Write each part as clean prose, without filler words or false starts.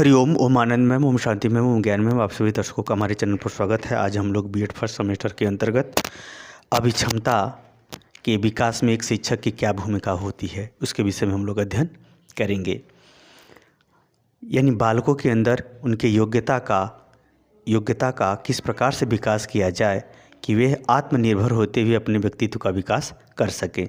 हरिओम, ओम आनंद ma'am, Om Shanti ma'am, ओम ज्ञान ma'am. आप सभी दर्शकों का हमारे चैनल पर स्वागत है। आज हम लोग बीएड फर्स्ट सेमेस्टर के अंतर्गत अभिक्षमता के विकास में एक शिक्षक की क्या भूमिका होती है उसके विषय में हम लोग अध्ययन करेंगे। यानी बालकों के अंदर उनके योग्यता का किस प्रकार से विकास किया जाए कि वे आत्मनिर्भर होते हुए अपने व्यक्तित्व का विकास कर सकें।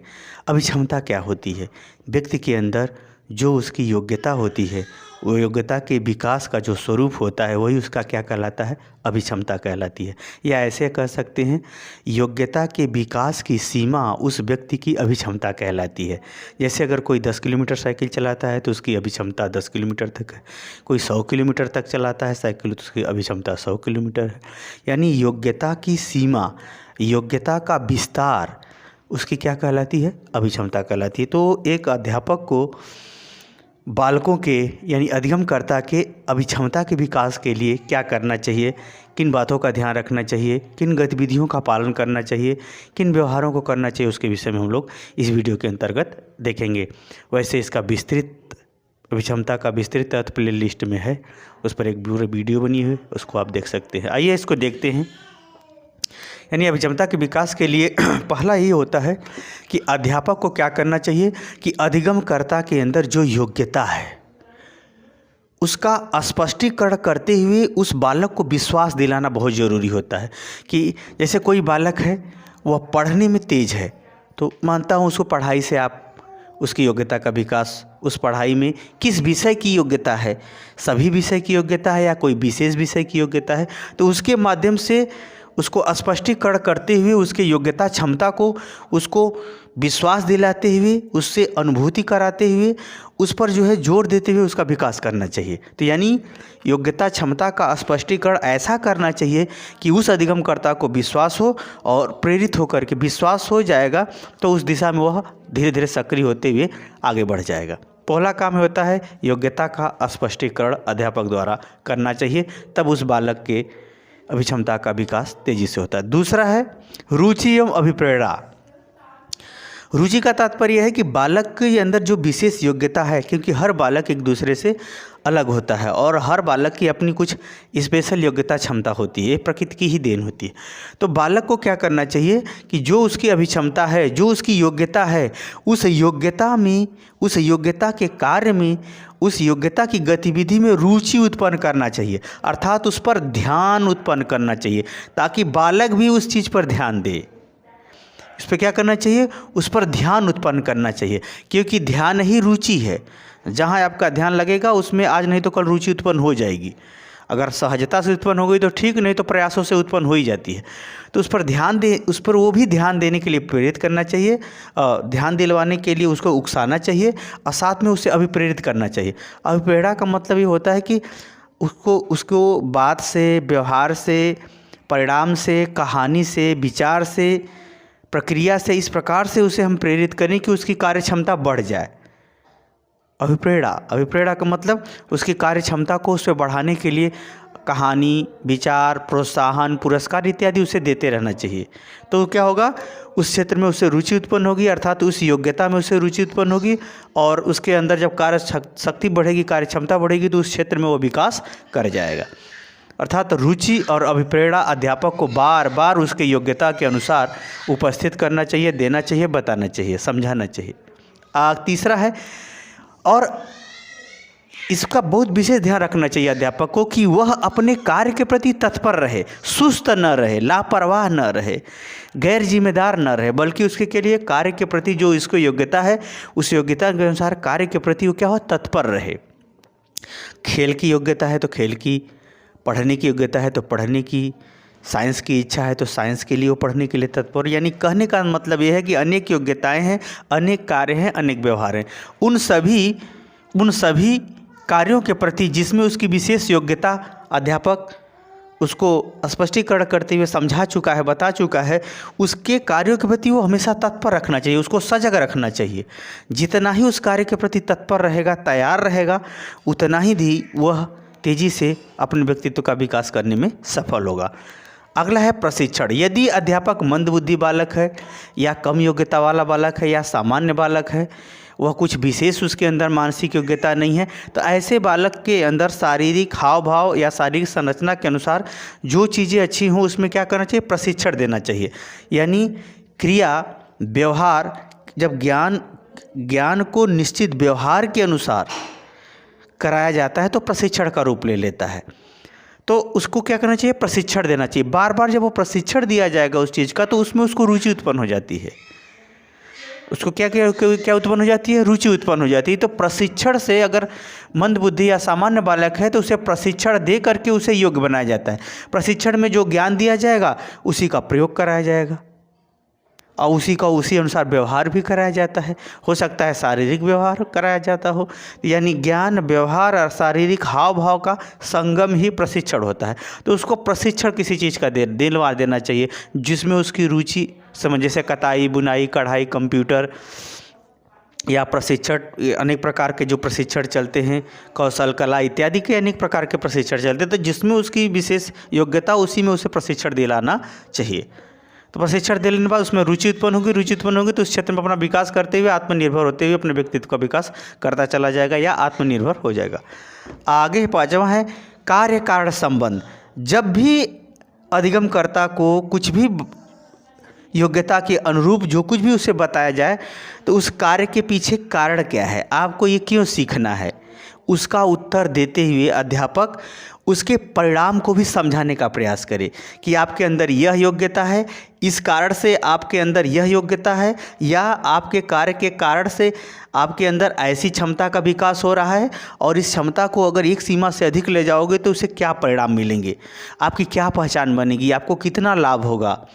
अभिक्षमता क्या होती है? व्यक्ति के अंदर जो उसकी योग्यता होती है, वो योग्यता के विकास का जो स्वरूप होता है वही उसका क्या कहलाता है? अभिक्षमता कहलाती है। या ऐसे कह सकते हैं, योग्यता के विकास की सीमा उस व्यक्ति की अभिक्षमता कहलाती है। जैसे अगर कोई 10 किलोमीटर साइकिल चलाता है तो उसकी अभिक्षमता 10 किलोमीटर तक है। कोई 100 किलोमीटर तक चलाता है साइकिल तो उसकी अभिक्षमता 100 किलोमीटर है। यानी योग्यता की सीमा, योग्यता का विस्तार उसकी क्या कहलाती है? अभिक्षमता कहलाती है। तो एक अध्यापक को बालकों के यानी अधिगमकर्ता के अभिक्षमता के विकास के लिए क्या करना चाहिए, किन बातों का ध्यान रखना चाहिए, किन गतिविधियों का पालन करना चाहिए, किन व्यवहारों को करना चाहिए, उसके विषय में हम लोग इस वीडियो के अंतर्गत देखेंगे। वैसे इसका विस्तृत अभिक्षमता का विस्तृत अर्थ प्ले लिस्ट में है, उस पर एक पूरी वीडियो बनी हुई है, उसको आप देख सकते हैं। आइए इसको देखते हैं। यानी अभिक्षमता के विकास के लिए पहला ये होता है कि अध्यापक को क्या करना चाहिए कि अधिगमकर्ता के अंदर जो योग्यता है उसका स्पष्टीकरण करते हुए उस बालक को विश्वास दिलाना बहुत ज़रूरी होता है। कि जैसे कोई बालक है वह पढ़ने में तेज़ है, तो मानता हूँ उसको पढ़ाई से आप उसकी योग्यता का विकास, उस पढ़ाई में किस विषय की योग्यता है, सभी विषय की योग्यता है या कोई विशेष विषय की योग्यता है, तो उसके माध्यम से उसको स्पष्टीकरण करते हुए उसके योग्यता क्षमता को उसको विश्वास दिलाते हुए, उससे अनुभूति कराते हुए, उस पर जो है जोर देते हुए उसका विकास करना चाहिए। तो यानी योग्यता क्षमता का स्पष्टीकरण ऐसा करना चाहिए कि उस अधिगमकर्ता को विश्वास हो और प्रेरित होकर के विश्वास हो जाएगा तो उस दिशा में वह धीरे धीरे सक्रिय होते हुए आगे बढ़ जाएगा। पहला काम होता है योग्यता का स्पष्टीकरण अध्यापक द्वारा करना चाहिए, तब उस बालक के अभिक्षमता का विकास तेजी से होता है। दूसरा है रुचि एवं अभिप्रेरणा। रुचि का तात्पर्य है कि बालक के अंदर जो विशेष योग्यता है, क्योंकि हर बालक एक दूसरे से अलग होता है और हर बालक की अपनी कुछ स्पेशल योग्यता क्षमता होती है, प्रकृति की ही देन होती है। तो बालक को क्या करना चाहिए कि जो उसकी अभिक्षमता है, जो उसकी योग्यता है, उस योग्यता में, उस योग्यता के कार्य में, उस योग्यता की गतिविधि में रुचि उत्पन्न करना चाहिए, अर्थात उस पर ध्यान उत्पन्न करना चाहिए, ताकि बालक भी उस चीज़ पर ध्यान दे। इस पर क्या करना चाहिए? उस पर ध्यान उत्पन्न करना चाहिए, क्योंकि ध्यान ही रुचि है। जहाँ आपका ध्यान लगेगा उसमें आज नहीं तो कल रुचि उत्पन्न हो जाएगी। अगर सहजता से उत्पन्न हो गई तो ठीक, नहीं तो प्रयासों से उत्पन्न हो ही जाती है। तो उस पर ध्यान दे, उस पर वो भी ध्यान देने के लिए प्रेरित करना चाहिए, ध्यान दिलवाने के लिए उसको उकसाना चाहिए और साथ में उससे अभिप्रेरित करना चाहिए। अभिप्रेरणा का मतलब ये होता है कि उसको बात से, व्यवहार से, परिणाम से, कहानी से, विचार से, प्रक्रिया से इस प्रकार से उसे हम प्रेरित करें कि उसकी कार्य क्षमता बढ़ जाए। अभिप्रेरणा का मतलब उसकी कार्य क्षमता को उस पर बढ़ाने के लिए कहानी, विचार, प्रोत्साहन, पुरस्कार इत्यादि उसे देते रहना चाहिए। तो क्या होगा? उस क्षेत्र में उससे रुचि उत्पन्न होगी, अर्थात उस योग्यता में उससे रुचि उत्पन्न होगी और उसके अंदर जब कार्य शक्ति बढ़ेगी, कार्य क्षमता बढ़ेगी, तो उस क्षेत्र में वो विकास कर जाएगा। अर्थात रुचि और अभिप्रेरणा अध्यापक को बार बार उसके योग्यता के अनुसार उपस्थित करना चाहिए, देना चाहिए, बताना चाहिए, समझाना चाहिए। तीसरा है, और इसका बहुत विशेष ध्यान रखना चाहिए अध्यापक को कि वह अपने कार्य के प्रति तत्पर रहे, सुस्त न रहे, लापरवाह न रहे, गैर जिम्मेदार न रहे, बल्कि उसके के लिए कार्य के प्रति जो इसको योग्यता है उस योग्यता के अनुसार कार्य के प्रति वो क्या हो? तत्पर रहे। खेल की योग्यता है तो खेल की, पढ़ने की योग्यता है तो पढ़ने की, साइंस की इच्छा है तो साइंस के लिए वो पढ़ने के लिए तत्पर। यानी कहने का मतलब ये है कि अनेक योग्यताएं हैं, अनेक कार्य हैं, अनेक व्यवहार हैं। उन सभी कार्यों के प्रति जिसमें उसकी विशेष योग्यता अध्यापक उसको स्पष्टीकरण करते हुए समझा चुका है, बता चुका है, उसके कार्यों के प्रति वो हमेशा तत्पर रखना चाहिए, उसको सजग रखना चाहिए। जितना ही उस कार्य के प्रति तत्पर रहेगा, तैयार रहेगा, उतना ही वह तेज़ी से अपने व्यक्तित्व का विकास करने में सफल होगा। अगला है प्रशिक्षण। यदि अध्यापक मंदबुद्धि बालक है या कम योग्यता वाला बालक है या सामान्य बालक है, वह कुछ विशेष उसके अंदर मानसिक योग्यता नहीं है, तो ऐसे बालक के अंदर शारीरिक हाव भाव या शारीरिक संरचना के अनुसार जो चीज़ें अच्छी हों उसमें क्या करना चाहिए, प्रशिक्षण देना चाहिए। यानी क्रिया व्यवहार, जब ज्ञान को निश्चित व्यवहार के अनुसार कराया जाता है तो प्रशिक्षण का रूप ले लेता है। तो उसको क्या करना चाहिए, प्रशिक्षण देना चाहिए। बार बार जब वो प्रशिक्षण दिया जाएगा उस चीज़ का, तो उसमें उसको रुचि उत्पन्न हो जाती है। उसको क्या उत्पन्न हो जाती है, रुचि उत्पन्न हो जाती है। तो प्रशिक्षण से, अगर मंदबुद्धि या सामान्य बालक है तो उसे प्रशिक्षण दे करके उसे योग्य बनाया जाता है। प्रशिक्षण में जो ज्ञान दिया जाएगा उसी का प्रयोग कराया जाएगा और उसी अनुसार व्यवहार भी कराया जाता है। हो सकता है शारीरिक व्यवहार कराया जाता हो, यानी ज्ञान, व्यवहार और शारीरिक हाव भाव का संगम ही प्रशिक्षण होता है। तो उसको प्रशिक्षण किसी चीज़ का दिलवा देना चाहिए जिसमें उसकी रुचि समझ, जैसे कताई, बुनाई, कढ़ाई, कंप्यूटर या प्रशिक्षण, अनेक प्रकार के जो प्रशिक्षण चलते हैं, कौशल कला इत्यादि के अनेक प्रकार के प्रशिक्षण चलते हैं। तो जिसमें उसकी विशेष योग्यता, उसी में उसे प्रशिक्षण दिलाना चाहिए। तो प्रशिक्षण देने के बाद उसमें रुचि उत्पन्न होगी तो उस क्षेत्र में अपना विकास करते हुए, आत्मनिर्भर होते हुए अपने व्यक्तित्व का विकास करता चला जाएगा या आत्मनिर्भर हो जाएगा। आगे 5वां है कार्य कारण संबंध। जब भी अधिगमकर्ता को कुछ भी योग्यता के अनुरूप जो कुछ भी उसे बताया जाए, तो उस कार्य के पीछे कारण क्या है, आपको ये क्यों सीखना है, उसका उत्तर देते हुए अध्यापक उसके परिणाम को भी समझाने का प्रयास करे कि आपके अंदर यह योग्यता है, इस कारण से आपके अंदर यह योग्यता है, या आपके कार्य के कारण से आपके अंदर ऐसी क्षमता का विकास हो रहा है और इस क्षमता को अगर एक सीमा से अधिक ले जाओगे तो उसे क्या परिणाम मिलेंगे, आपकी क्या पहचान बनेगी, आपको कितना लाभ होगा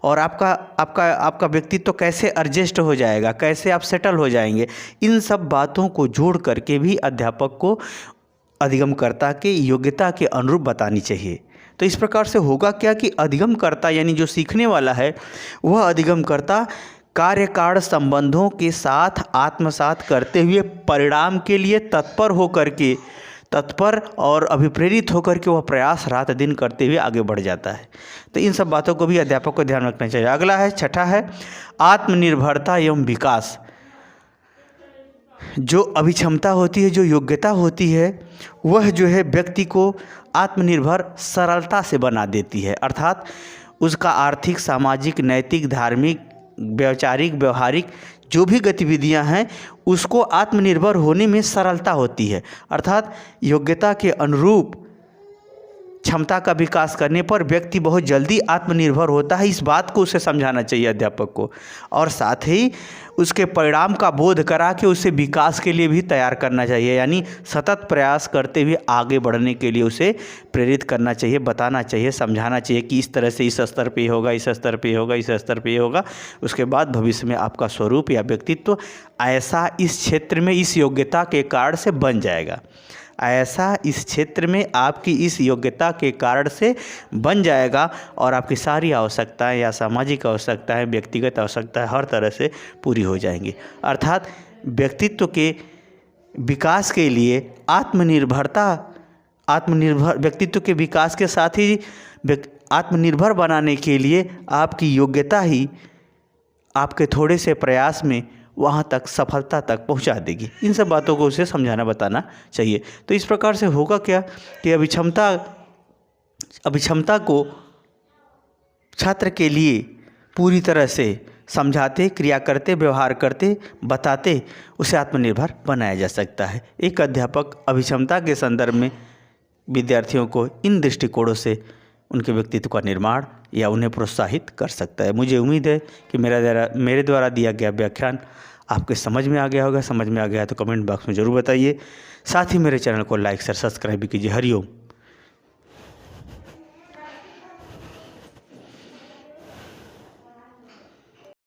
और आपका व्यक्तित्व कैसे एडजस्ट हो जाएगा, कैसे आप सेटल हो जाएंगे। इन सब बातों को जोड़ करके भी अध्यापक को अधिगमकर्ता के योग्यता के अनुरूप बतानी चाहिए। तो इस प्रकार से होगा क्या कि अधिगमकर्ता यानी जो सीखने वाला है वह अधिगमकर्ता कार्य कारण संबंधों के साथ आत्मसात करते हुए परिणाम के लिए तत्पर और अभिप्रेरित होकर के वह प्रयास रात दिन करते हुए आगे बढ़ जाता है। तो इन सब बातों को भी अध्यापक को ध्यान रखना चाहिए। अगला है 6ठा है आत्मनिर्भरता एवं विकास। जो अभिक्षमता होती है, जो योग्यता होती है, वह जो है व्यक्ति को आत्मनिर्भर सरलता से बना देती है। अर्थात उसका आर्थिक, सामाजिक, नैतिक, धार्मिक, वैचारिक, व्यवहारिक जो भी गतिविधियां हैं उसको आत्मनिर्भर होने में सरलता होती है। अर्थात योग्यता के अनुरूप क्षमता का विकास करने पर व्यक्ति बहुत जल्दी आत्मनिर्भर होता है। इस बात को उसे समझाना चाहिए अध्यापक को, और साथ ही उसके परिणाम का बोध करा के उसे विकास के लिए भी तैयार करना चाहिए। यानी सतत प्रयास करते हुए आगे बढ़ने के लिए उसे प्रेरित करना चाहिए, बताना चाहिए, समझाना चाहिए कि इस तरह से इस स्तर पे होगा, इस स्तर पे होगा, इस स्तर पे होगा। उसके बाद भविष्य में आपका स्वरूप या व्यक्तित्व ऐसा इस क्षेत्र में इस योग्यता के कारण से बन जाएगा, ऐसा इस क्षेत्र में आपकी इस योग्यता के कारण से बन जाएगा और आपकी सारी आवश्यकताएं या सामाजिक आवश्यकताएं, व्यक्तिगत आवश्यकताएं हर तरह से पूरी हो जाएंगी। अर्थात व्यक्तित्व के विकास के लिए व्यक्तित्व के विकास के साथ ही आत्मनिर्भर बनाने के लिए आपकी योग्यता ही आपके थोड़े से प्रयास में वहाँ तक सफलता तक पहुँचा देगी। इन सब बातों को उसे समझाना बताना चाहिए। तो इस प्रकार से होगा क्या कि अभिक्षमता को छात्र के लिए पूरी तरह से समझाते, क्रिया करते, व्यवहार करते, बताते उसे आत्मनिर्भर बनाया जा सकता है। एक अध्यापक अभिक्षमता के संदर्भ में विद्यार्थियों को इन दृष्टिकोणों से उनके व्यक्तित्व का निर्माण या उन्हें प्रोत्साहित कर सकता है। मुझे उम्मीद है कि मेरे द्वारा दिया गया व्याख्यान आपके समझ में आ गया होगा। समझ में आ गया तो कमेंट बॉक्स में ज़रूर बताइए। साथ ही मेरे चैनल को लाइक, शेयर, सब्सक्राइब भी कीजिए। हरिओम।